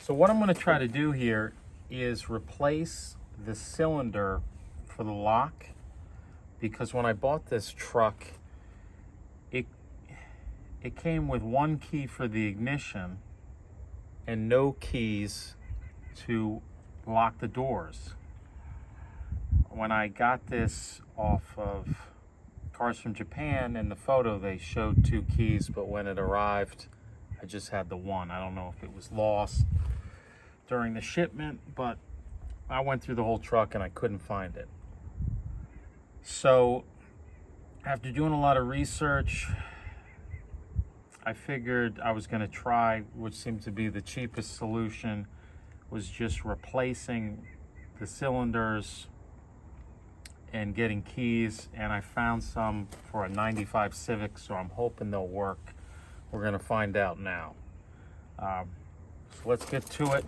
So what I'm going to try to do here is replace the cylinder for the lock, because when I bought this truck, it came with one key for the ignition and no keys to lock the doors. When I got this off of Cars from Japan, in the photo they showed 2 keys, but when it arrived I just had the one. I don't know if it was lost during the shipment, but I went through the whole truck and I couldn't find it. So after doing a lot of research, I figured I was going to try, which seemed to be the cheapest solution, was just replacing the cylinders and getting keys, and I found some for a 95 Civic, so I'm hoping they'll work. We're going to find out now. So let's get to it.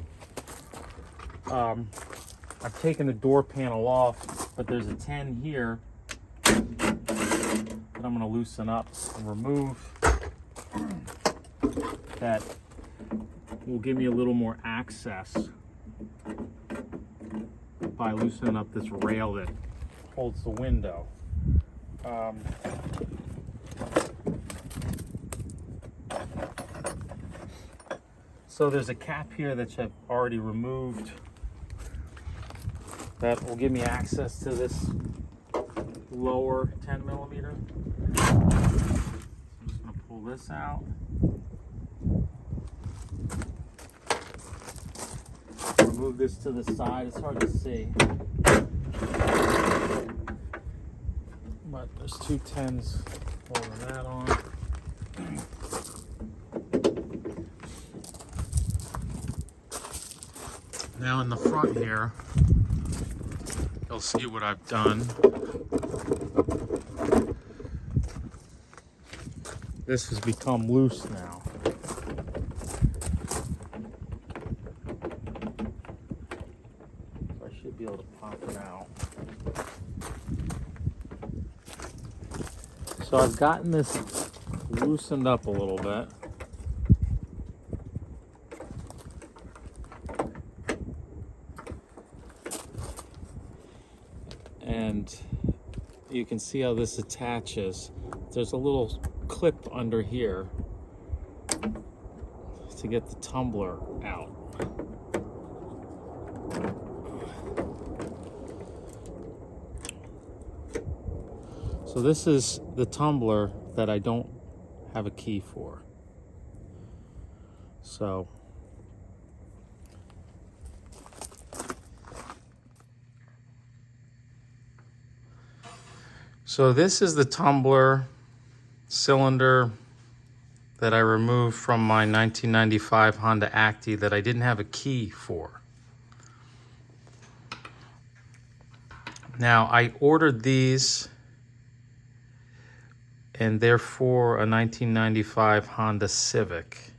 I've taken the door panel off, but there's a 10 here that I'm going to loosen up and remove. That will give me a little more access by loosening up this rail that holds the window. So there's a cap here that I've already removed that will give me access to this lower 10 millimeter. I'm just going to pull this out. Move this to the side. It's hard to see, but there's 2 10s holding that on. Now in the front here, you'll see what I've done. This has become loose now. Be able to pop it out. So I've gotten this loosened up a little bit. And you can see how this attaches. There's a little clip under here to get the tumbler out. So this is the tumbler that I don't have a key for. So this is the tumbler cylinder that I removed from my 1995 Honda Acty that I didn't have a key for. Now I ordered these, and therefore a 1995 Honda Civic.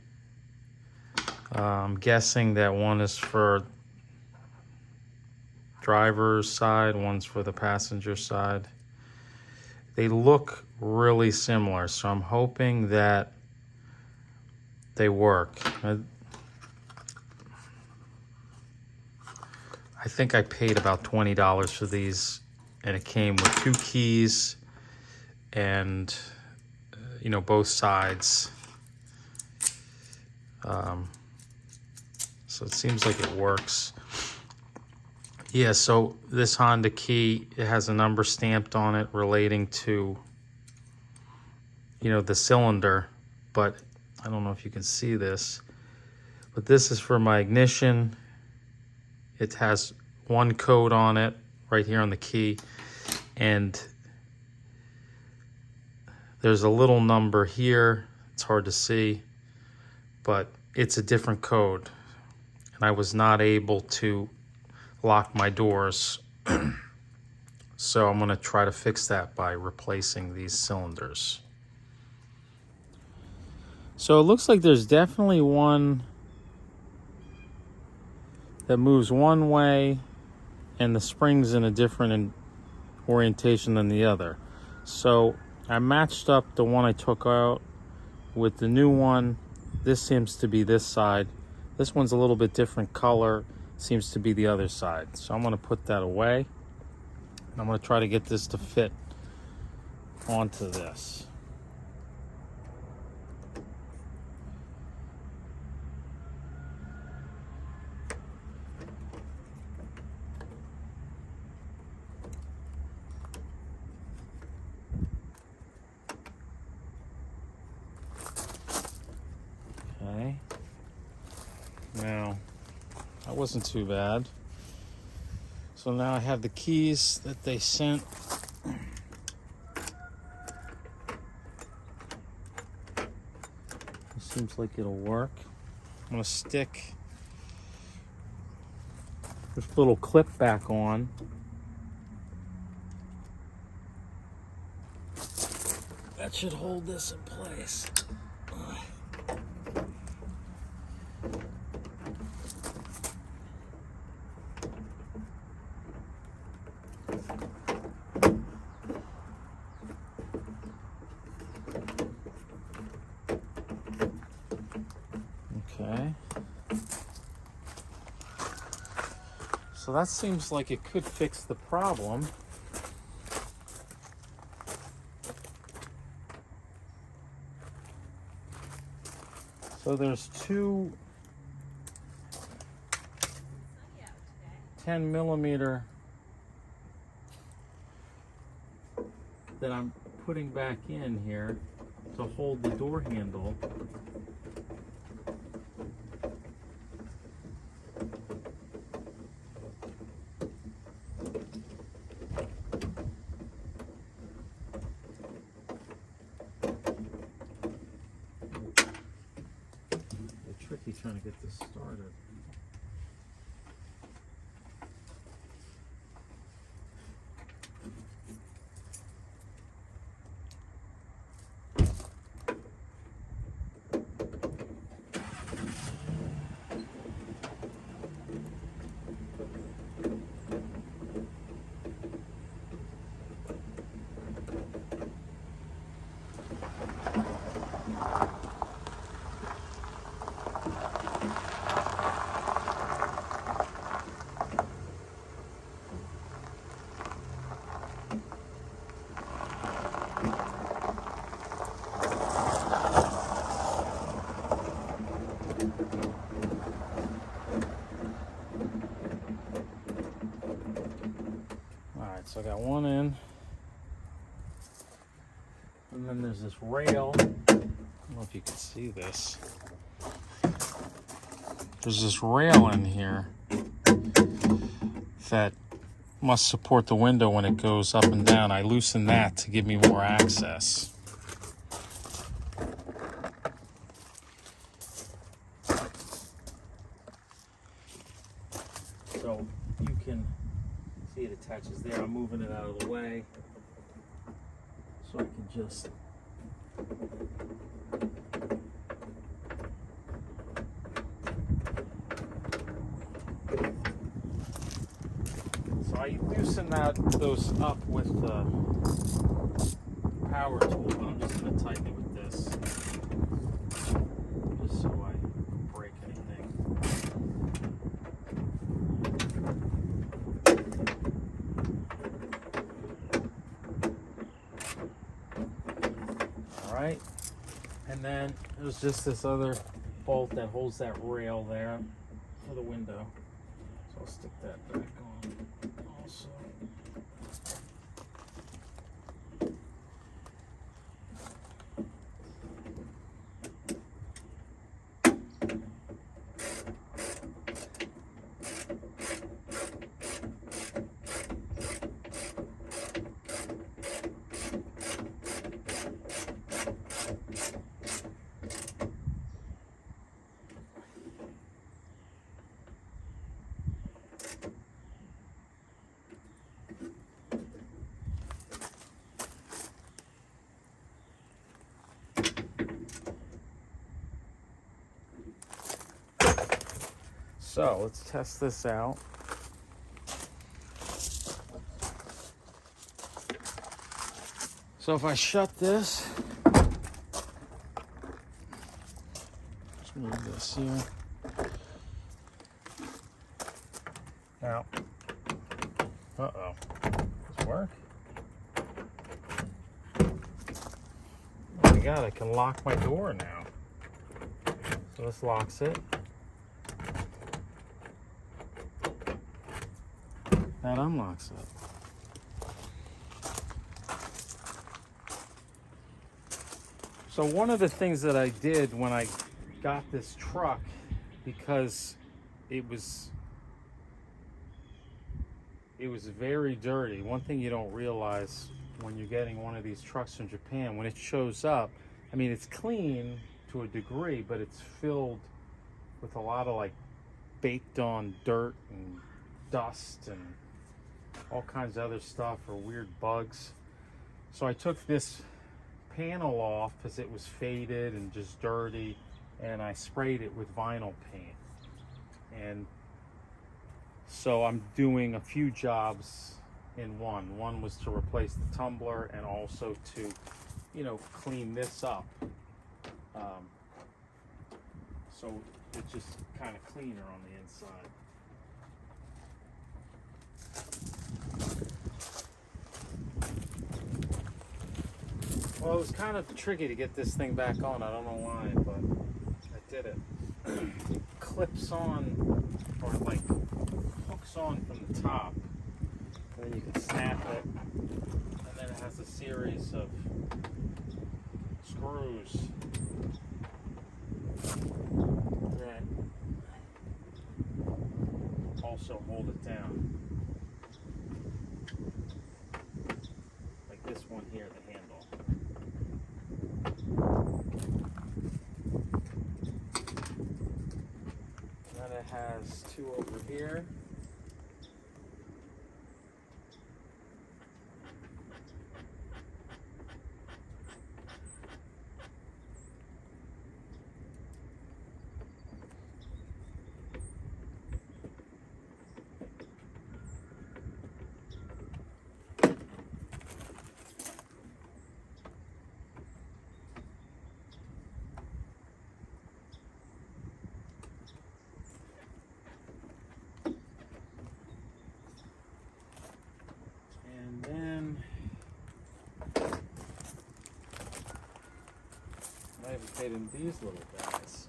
I'm guessing that one is for driver's side, one's for the passenger side. They look really similar, so I'm hoping that they work. I think I paid about $20 for these, and it came with 2 keys and you know, both sides. So it seems like it works. Yeah, so this Honda key, it has a number stamped on it relating to, you know, the cylinder, but I don't know if you can see this, but this is for my ignition. It has one code on it right here on the key, and there's a little number here. It's hard to see, but it's a different code. And I was not able to lock my doors. So I'm gonna try to fix that by replacing these cylinders. So it looks like there's definitely one that moves one way and the spring's in a different orientation than the other. So I matched up the one I took out with the new one. This seems to be this side. This one's a little bit different color, seems to be the other side. So I'm going to put that away. And I'm going to try to get this to fit onto this. Okay. Now, that wasn't too bad. So now I have the keys that they sent. It seems like it'll work. I'm gonna stick this little clip back on. That should hold this in place. Okay. So that seems like it could fix the problem. So there's two 10mm that I'm putting back in here to hold the door handle. It's tricky trying to get this started. So I got one in, and then there's this rail. I don't know if you can see this. There's this rail in here that must support the window when it goes up and down. I loosen that to give me more access. So you can see it attaches there. I'm moving it out of the way so I can just I loosen those up with the power tool, but I'm just going to tighten it with this just so I don't break anything. Alright, and then there's just this other bolt that holds that rail there for the window. So I'll stick that back on also. So let's test this out. So if I shut this, let's move this here. Now, uh-oh, does this work? Oh my God, I can lock my door now. So this locks it. That unlocks it. So one of the things that I did when I got this truck, because it was very dirty. One thing you don't realize when you're getting one of these trucks from Japan, when it shows up, I mean, it's clean to a degree, but it's filled with a lot of like baked on dirt and dust and all kinds of other stuff, or weird bugs. So I took this panel off because it was faded and just dirty, and I sprayed it with vinyl paint. And so I'm doing a few jobs in one. One was to replace the tumbler and also to, you know, clean this up. So it's just kind of cleaner on the inside. Well, it was kind of tricky to get this thing back on. I don't know why, but I did it. It clips on, or like hooks on from the top, and then you can snap it, and then it has a series of screws that also hold it down. Like this one here, the handle. Then it has two over here. I have made in these little guys.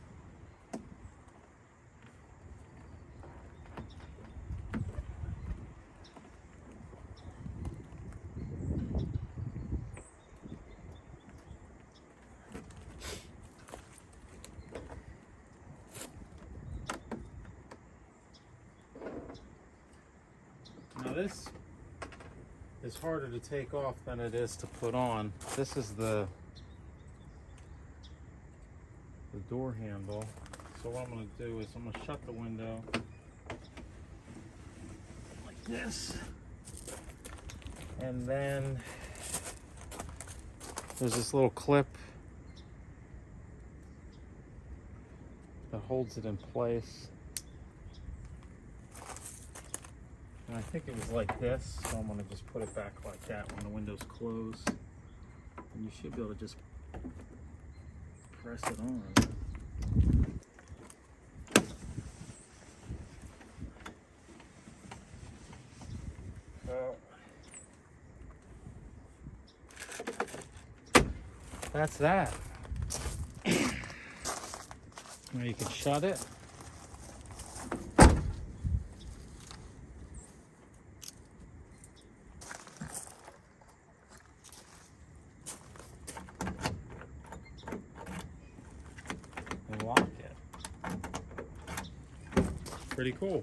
Now this is harder to take off than it is to put on. This is the door handle. So what I'm going to do is I'm going to shut the window like this, and then there's this little clip that holds it in place, and I think it was like this, so I'm going to just put it back like that when the window's closed, and you should be able to just press it on. So that's that. Now you can shut it. And lock it. Pretty cool.